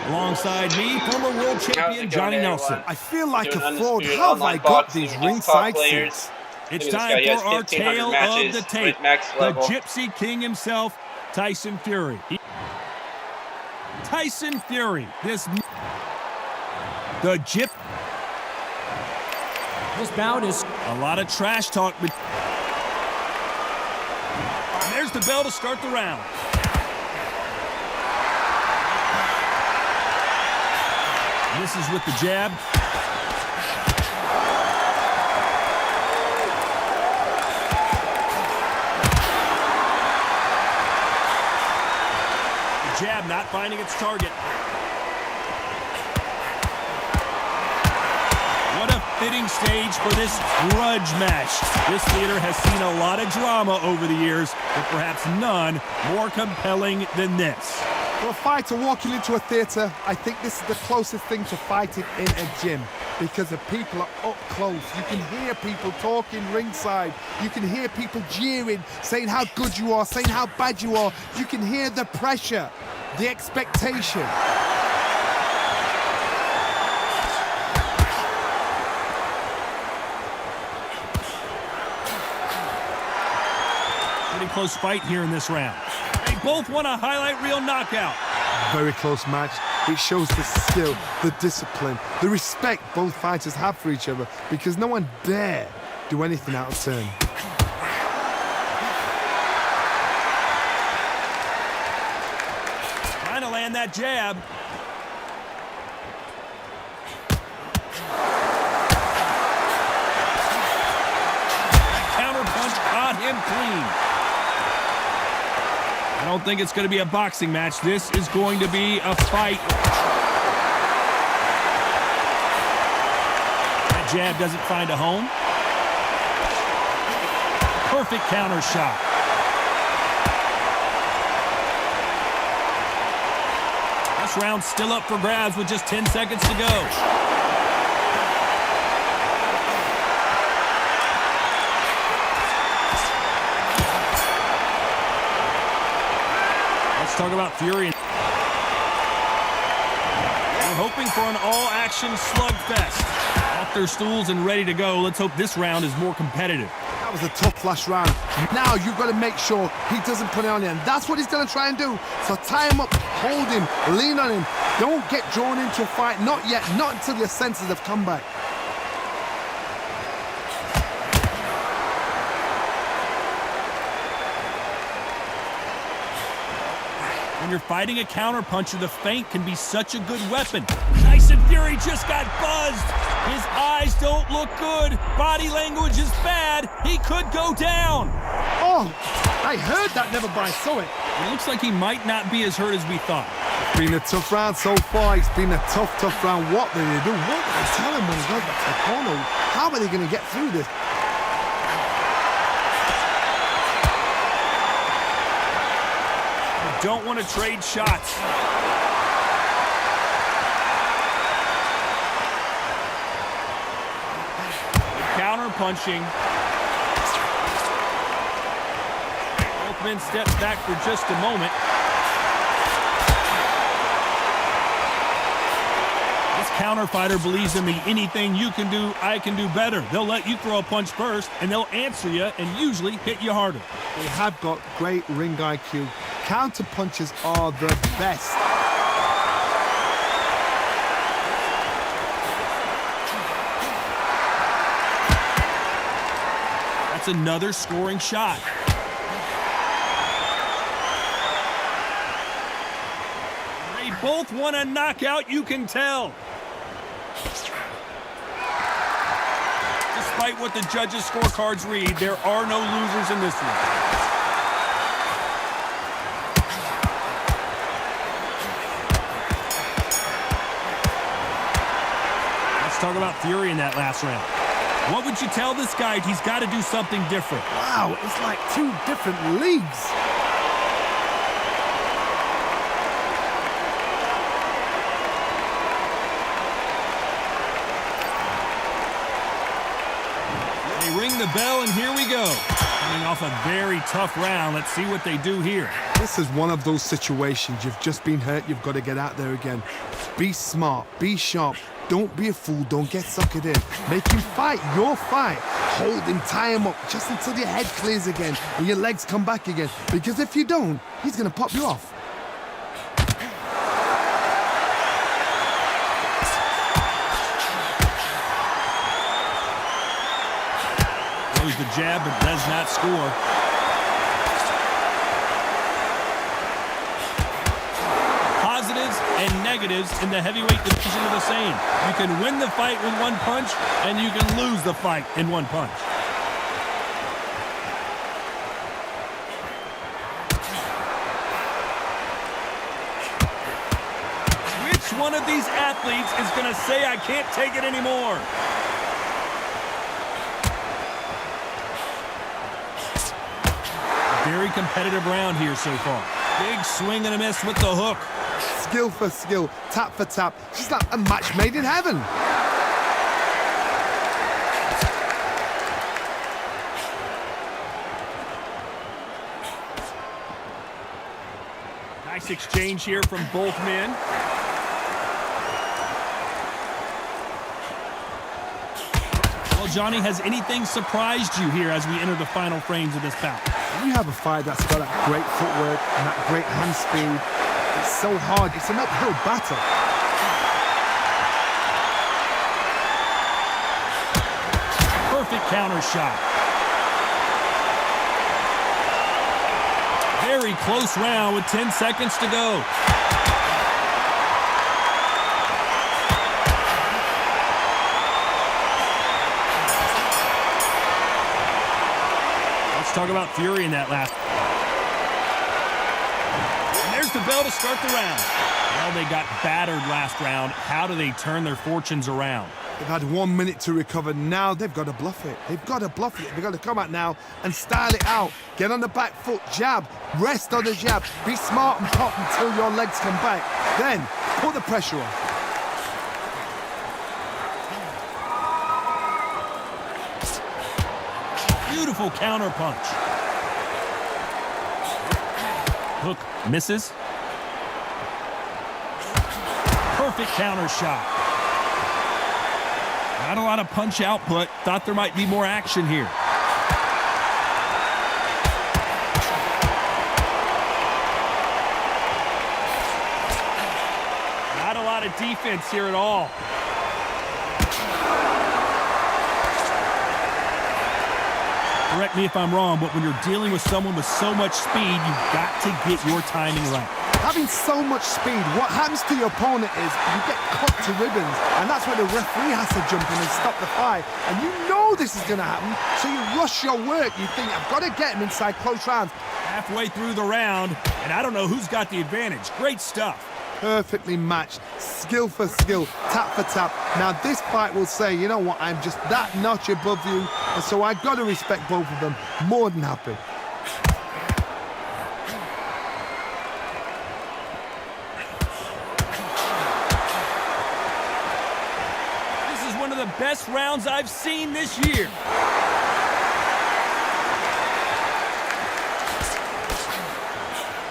Alongside me, former world champion Johnny Nelson. I feel like a fraud. Undisputed How have I online got boxing these against ringside top players. seats? It's Look at time this guy. for our 1,500 tale of matches the tape. with max The level. Gypsy King himself, Tyson Fury. Tyson Fury, this bout is a lot of trash talk. And there's the bell to start the round. Misses with the jab. The jab not finding its target. What a fitting stage for this grudge match. This theater has seen a lot of drama over the years, but perhaps none more compelling than this. For a fighter walking into a theatre, I think this is the closest thing to fighting in a gym because the people are up close. You can hear people talking ringside. You can hear people jeering, saying how good you are, saying how bad you are. You can hear the pressure, the expectation. Pretty close fight here in this round. They both want a highlight reel knockout. Very close match. It shows the skill, the discipline, the respect both fighters have for each other because no one dare do anything out of turn. Trying to land that jab. That counter punch got him clean. I don't think it's going to be a boxing match. This is going to be a fight. That jab doesn't find a home. Perfect counter shot. This round's still up for grabs with just 10 seconds to go. Let's talk about Fury. We're hoping for an all-action slugfest. Off their stools and ready to go. Let's hope this round is more competitive. That was a tough last round. Now you've got to make sure he doesn't put it on you, and that's what he's going to try and do. So tie him up, hold him, lean on him. Don't get drawn into a fight. Not yet. Not until your senses have come back. When you're fighting a counterpuncher, the feint can be such a good weapon. Tyson Fury just got buzzed. His eyes don't look good. Body language is bad. He could go down. Oh, I heard that, never by saw it. It looks like he might not be as hurt as we thought. It's been a tough round so far. It's been a tough round. What did they do? What did they tell him when he goes back to the corner? How are they going to get through this? Don't want to trade shots. Counter punching. Both men step back for just a moment. This counter fighter believes in the anything you can do, I can do better. They'll let you throw a punch first, and they'll answer you and usually hit you harder. They have got great ring IQ. Counter punches are the best. That's another scoring shot. They both want a knockout, you can tell. Despite what the judges' scorecards read, there are no losers in this one. Talk about Fury in that last round. What would you tell this guy? He's got to do something different. Wow, it's like two different leagues. They ring the bell, and here we go. Coming off a very tough round, let's see what they do here. This is one of those situations. You've just been hurt, you've got to get out there again. Be smart, be sharp. Don't be a fool, don't get suckered in. Make him fight your fight. Hold him, tie him up, just until your head clears again and your legs come back again. Because if you don't, he's going to pop you off. Throws the jab, but does not score. Positives and negatives in the heavyweight division are the same. You can win the fight with one punch, and you can lose the fight in one punch. Which one of these athletes is going to say, I can't take it anymore? Very competitive round here so far. Big swing and a miss with the hook. Skill for skill, tap for tap. Just like a match made in heaven. Nice exchange here from both men. Well, Johnny, has anything surprised you here as we enter the final frames of this bout? You have a fight that's got that great footwork and that great hand speed. It's so hard. It's an uphill battle. Perfect counter shot. Very close round with 10 seconds to go. Talk about fury in that last. And there's the bell to start the round. Well, they got battered last round. How do they turn their fortunes around? They've had 1 minute to recover. Now they've got to bluff it. They've got to bluff it. They've got to come out now and style it out. Get on the back foot, jab, rest on the jab. Be smart and pop until your legs come back. Then put the pressure on. Beautiful counter punch. Hook misses. Perfect counter shot. Not a lot of punch output. Thought there might be more action here. Not a lot of defense here at all. Correct me if I'm wrong, but when you're dealing with someone with so much speed, you've got to get your timing right. Having so much speed, what happens to your opponent is you get cut to ribbons, and that's where the referee has to jump in and stop the fight. And you know this is going to happen, so you rush your work. You think, I've got to get him inside close rounds. Halfway through the round, and I don't know who's got the advantage. Great stuff. Perfectly matched, skill for skill, tap for tap. Now this fight will say, you know what, I'm just that notch above you, and so I've got to respect both of them. More than happy. This is one of the best rounds I've seen this year.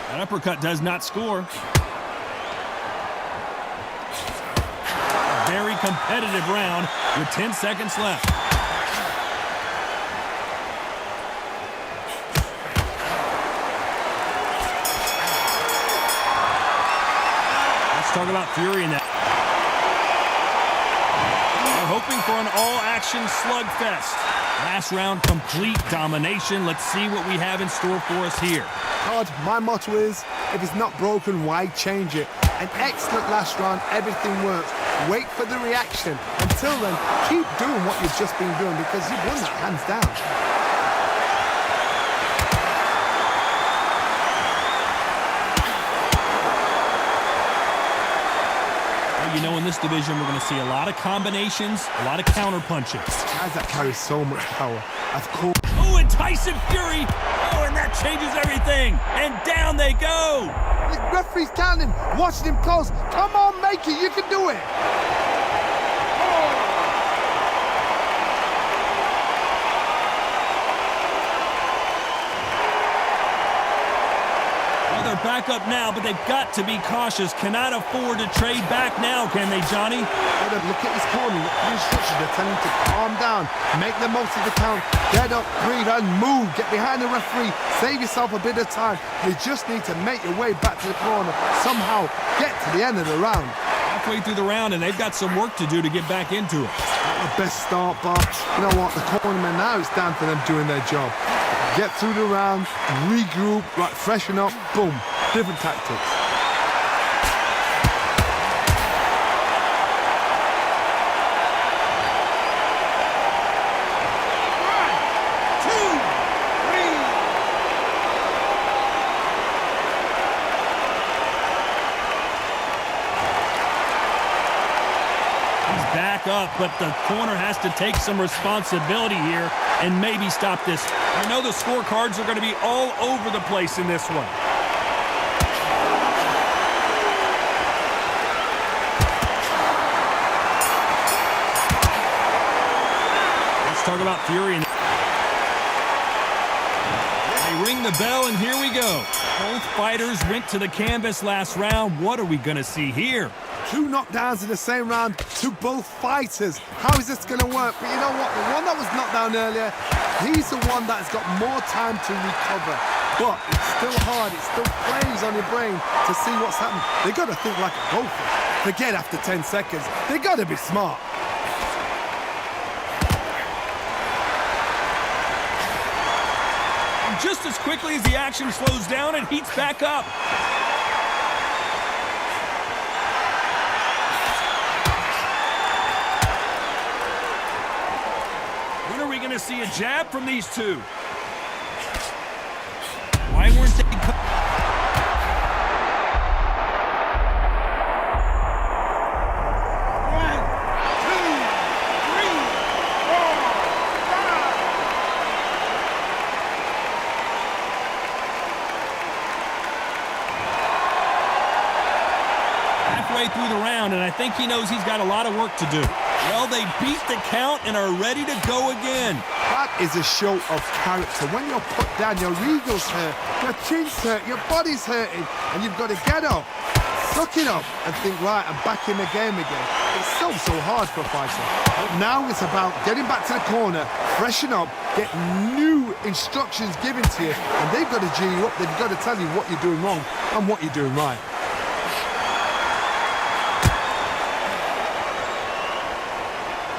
That uppercut does not score. Very competitive round with 10 seconds left. Let's talk about fury in that. We're hoping for an all-action slugfest. Last round, complete domination. Let's see what we have in store for us here. God, my motto is, if it's not broken, why change it? An excellent last round, everything works. Wait for the reaction. Until then, keep doing what you've just been doing because you've won that hands down. Well, you know, in this division, we're going to see a lot of combinations, a lot of counter punches. Guys that carry so much power. Of course. Oh, and Tyson Fury. Oh, and that changes everything. And down they go. The referee's counting, watching him close. Come on, make it. You can do it. back up now, but they've got to be cautious. Cannot afford to trade back now, can they, Johnny? Look at his corner. Look at the instructions. They're telling him to calm down, make the most of the count, get up, breathe, and move. Get behind the referee. Save yourself a bit of time. You just need to make your way back to the corner. Somehow get to the end of the round. Halfway through the round, and they've got some work to do to get back into it. Not the best start, but you know what? The cornermen now, it's down to them doing their job. Get through the round, regroup, right, freshen up, boom. Different tactics. Back up, but the corner has to take some responsibility here and maybe stop this. I know the scorecards are going to be all over the place in this one. Let's talk about Fury. They ring the bell, and here we go. Both fighters went to the canvas last round. What are we going to see here? 2 knockdowns in the same round to both fighters. How is this going to work? But you know what? The one that was knocked down earlier, he's the one that's got more time to recover. But it's still hard. It still plays on your brain to see what's happened. They got to think like a golfer. Forget after 10 seconds. They got to be smart. And just as quickly as the action slows down, it heats back up. To see a jab from these two. Why weren't they? One, two, three, 4, 5. Halfway through the round, and I think he knows he's got a lot of work to do. Well, they beat the count and are ready to go again. That is a show of character. When you're put down, your eagles hurt, your chin's hurt, your body's hurting, and you've got to get up, suck it up, and think, right, I'm back in the game again. It's so hard for a fighter. But now it's about getting back to the corner, freshen up, get new instructions given to you, and they've got to G you up. They've got to tell you what you're doing wrong and what you're doing right.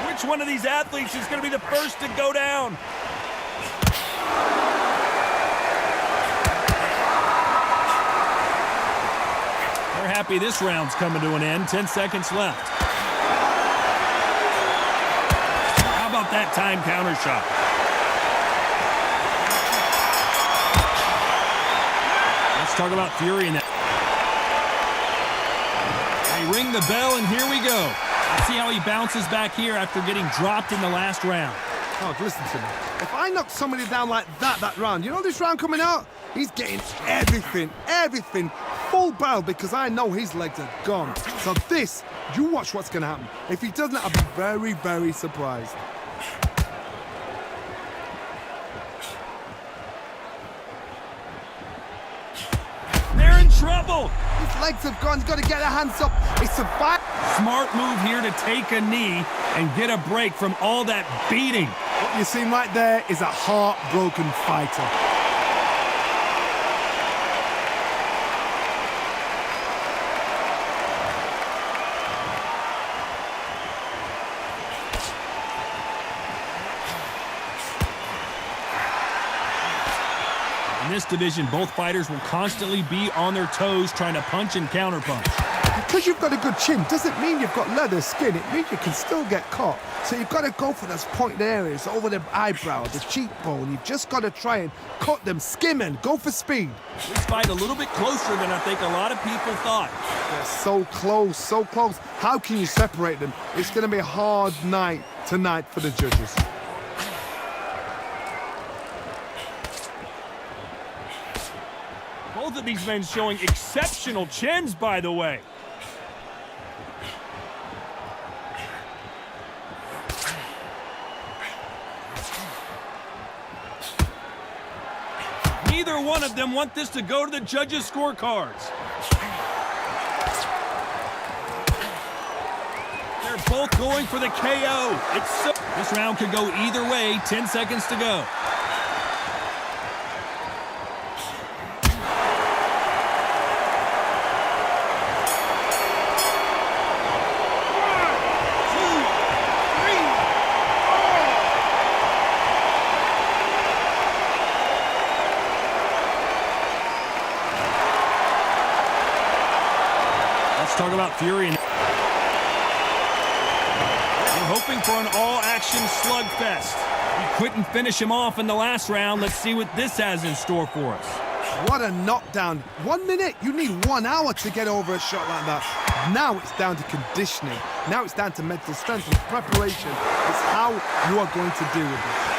Which one of these athletes is going to be the first to go down? They're happy this round's coming to an end. 10 seconds left. How about that time counter shot? Let's talk about Fury in that. They ring the bell, and here we go. Let's see how he bounces back here after getting dropped in the last round. Oh, listen to me. If I knock somebody down like that round, you know this round coming out? He's getting everything, full barrel, because I know his legs are gone. So this, you watch what's going to happen. If he doesn't, I'll be very, very surprised. They're in trouble. His legs have gone. He's got to get their hands up. It's a fight. Smart move here to take a knee and get a break from all that beating. What you're seeing right there is a heartbroken fighter. In this division, both fighters will constantly be on their toes trying to punch and counterpunch. Because you've got a good chin doesn't mean you've got leather skin. It means you can still get caught. So you've got to go for those pointed areas over the eyebrow, the cheekbone. You've just got to try and cut them, skim and go for speed. This fight a little bit closer than I think a lot of people thought. They're so close, so close. How can you separate them? It's going to be a hard night tonight for the judges. Both of these men showing exceptional chins, by the way. Neither Neither one of them want this to go to the judges' scorecards. They're both going for the KO. This round could go either way. 10 seconds to go. Let's talk about Fury. We're hoping for an all-action slugfest. We couldn't finish him off in the last round. Let's see what this has in store for us. What a knockdown. 1 minute, you need 1 hour to get over a shot like that. Now it's down to conditioning. Now it's down to mental strength and preparation. It's how you are going to deal with this.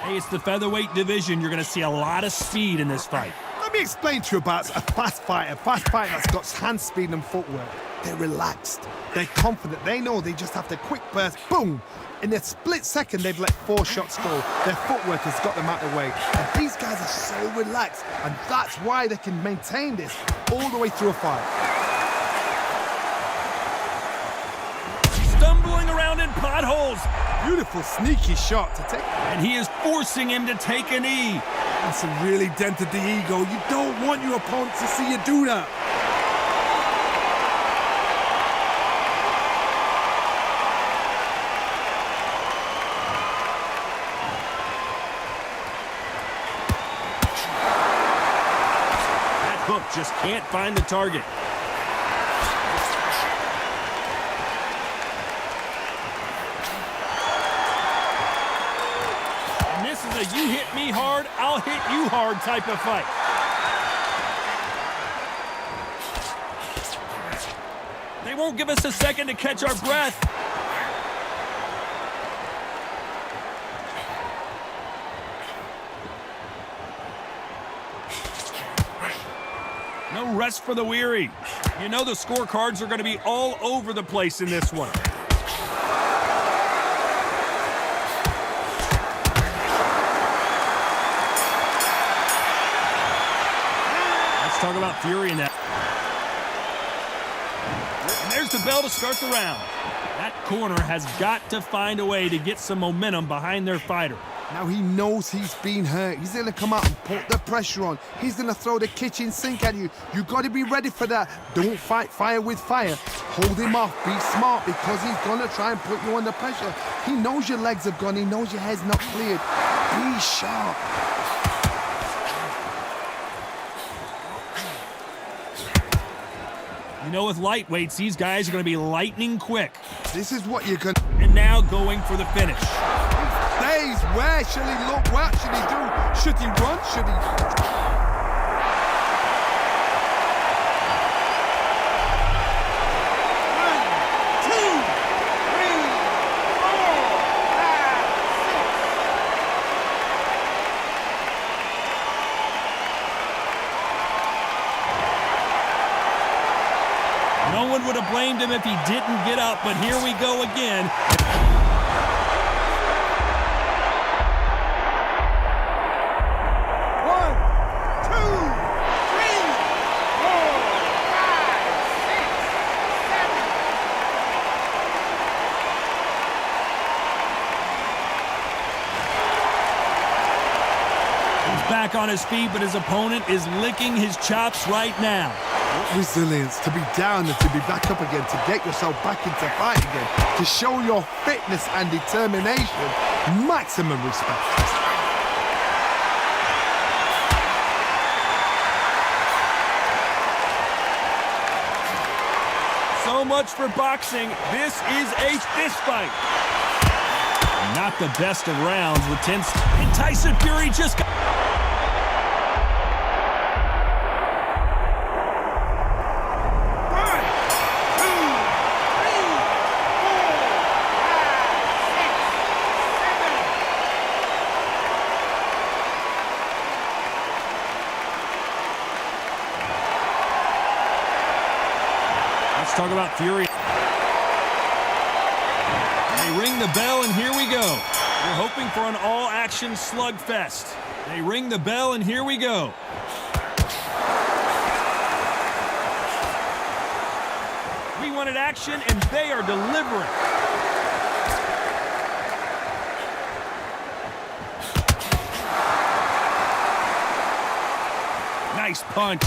Hey, it's the featherweight division. You're going to see a lot of speed in this fight. Let me explain to you about a fast fighter that's got hand speed and footwork. They're relaxed. They're confident. They know they just have to quick burst, boom. In a split second, they've let 4 shots go. Their footwork has got them out of the way. And these guys are so relaxed. And that's why they can maintain this all the way through a fight. Stumbling around in potholes. Beautiful, sneaky shot to take. And he is forcing him to take a knee. That's really dented the ego. You don't want your opponent to see you do that. That hook just can't find the target. You hit me hard, I'll hit you hard type of fight. They won't give us a second to catch our breath. No rest for the weary. You know the scorecards are going to be all over the place in this one. Talk about Fury in that. And there's the bell to start the round. That corner has got to find a way to get some momentum behind their fighter. Now he knows he's been hurt. He's going to come out and put the pressure on. He's going to throw the kitchen sink at you. You got to be ready for that. Don't fight fire with fire. Hold him off. Be smart because he's going to try and put you under pressure. He knows your legs have gone. He knows your head's not cleared. Be sharp. You know, with lightweights, these guys are going to be lightning quick. This is what you're going to... And now going for the finish. Days, where shall he look? What should he do? Should he run? Should he... No one would have blamed him if he didn't get up, but here we go again. One, two, three, 4, 5, 6, 7. He's back on his feet, but his opponent is licking his chops right now. Resilience, to be down and to be back up again, to get yourself back into fight again, to show your fitness and determination. Maximum respect. So much for boxing. This is a fist fight. Not the best of rounds with 10. And Tyson Fury just got... Let's talk about Fury. They ring the bell, and here we go. We're hoping for an all-action slugfest. They ring the bell, and here we go. We wanted action, and they are delivering. Nice punch.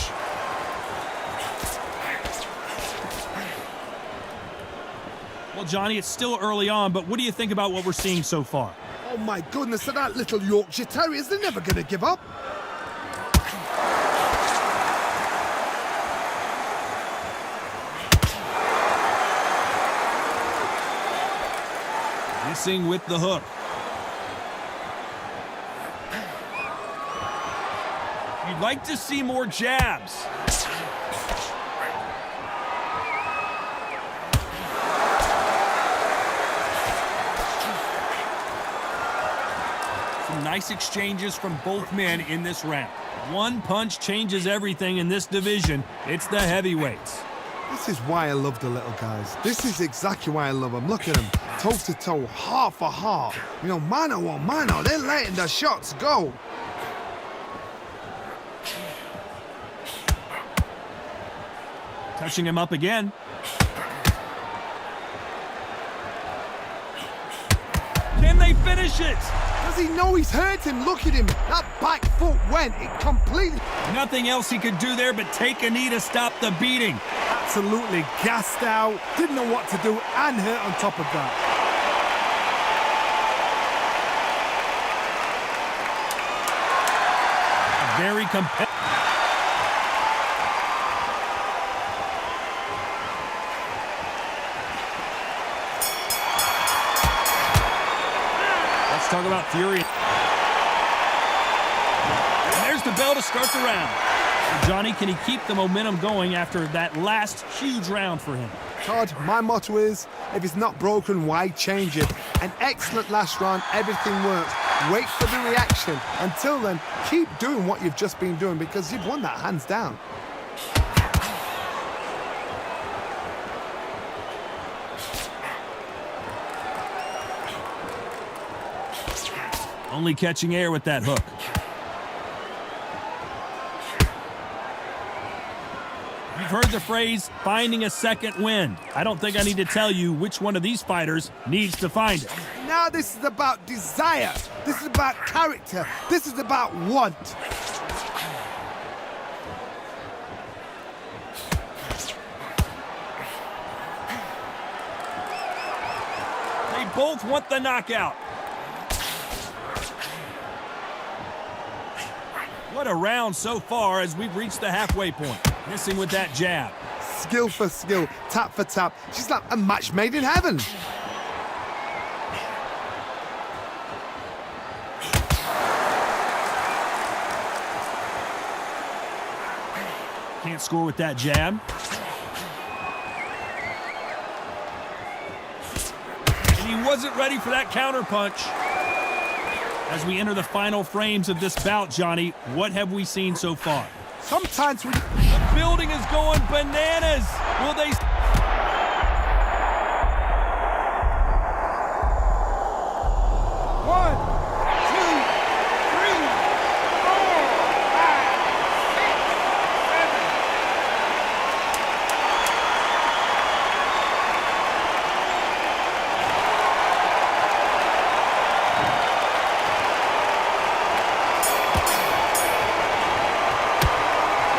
Well, Johnny, it's still early on, but what do you think about what we're seeing so far? Oh my goodness, and that little Yorkshire Terriers, they're never going to give up. Missing with the hook. You'd like to see more jabs. Some nice exchanges from both men in this round. One punch changes everything in this division. It's the heavyweights. This is why I love the little guys. This is exactly why I love them. Look at them, toe to toe, heart for heart. You know, mano a mano, they're letting the shots go. Touching him up again. Can they finish it? Does he know he's hurt him? Look at him. That back foot went. It completely... Nothing else he could do there but take a knee to stop the beating. Absolutely gassed out. Didn't know what to do and hurt on top of that. Very competitive. Let's talk about Fury. And there's the bell to start the round. Johnny, can he keep the momentum going after that last huge round for him? Todd, my motto is, if it's not broken, why change it? An excellent last round, everything works. Wait for the reaction. Until then, keep doing what you've just been doing because you've won that hands down. Only catching air with that hook. You've heard the phrase, finding a second wind. I don't think I need to tell you which one of these fighters needs to find it. Now this is about desire. This is about character. This is about want. They both want the knockout. What a round so far as we've reached the halfway point. Missing with that jab. Skill for skill, tap for tap. She's like a match made in heaven. Can't score with that jab. And he wasn't ready for that counter punch. As we enter the final frames of this bout, Johnny, what have we seen so far? Sometimes we... The building is going bananas. Will they... One, two, three, four, five, six, seven.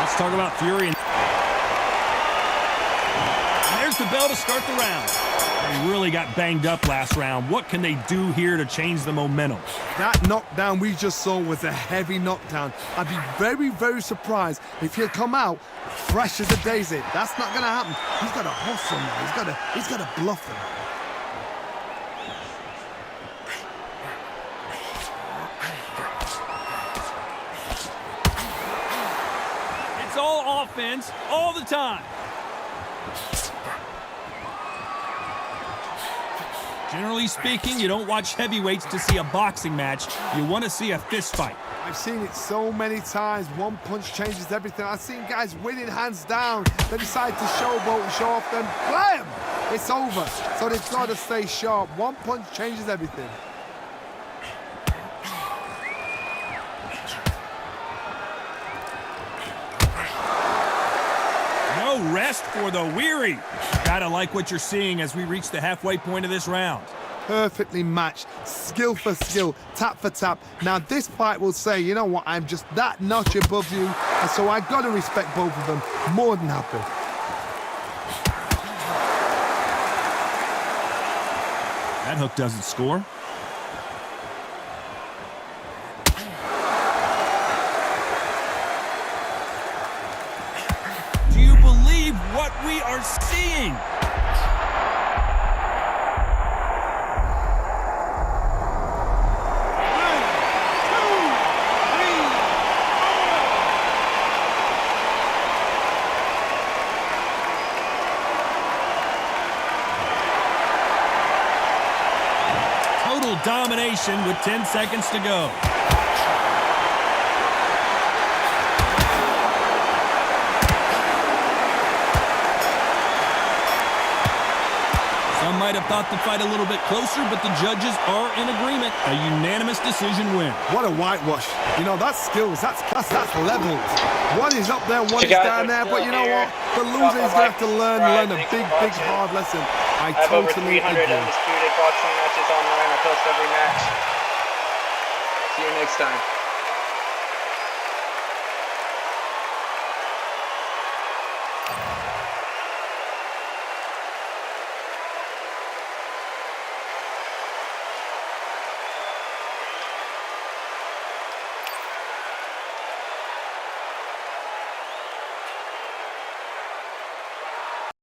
Let's talk about Fury. And there's the bell to start the round. They really got banged up last round. What can they do here to change the momentum? That knockdown we just saw was a heavy knockdown. I'd be very, very surprised if he'll come out fresh as a daisy. That's not going to happen. He's got to hustle now. He's got to bluff him. It's all offense all the time. Generally speaking, you don't watch heavyweights to see a boxing match. You want to see a fist fight. I've seen it so many times. One punch changes everything. I've seen guys winning hands down. They decide to showboat and show off them. Play 'em! it's over. So they've got to stay sharp. One punch changes everything. No rest for the weary. Gotta like what you're seeing as we reach the halfway point of this round. Perfectly matched, skill for skill, tap for tap. Now this fight will say, you know what, I'm just that notch above you, and so I got to respect both of them. More than happy. That hook doesn't score. Do you believe what we are seeing? Domination with 10 seconds to go. Some might have thought the fight a little bit closer, but the judges are in agreement. A unanimous decision win. What a whitewash. You know, that's skills, that's class, that's levels. One is up there, one is down there, but you know what? The loser is going to have to learn a big, hard lesson. I over totally 300 agree. undisputed boxing matches online. I post every match. See you next time.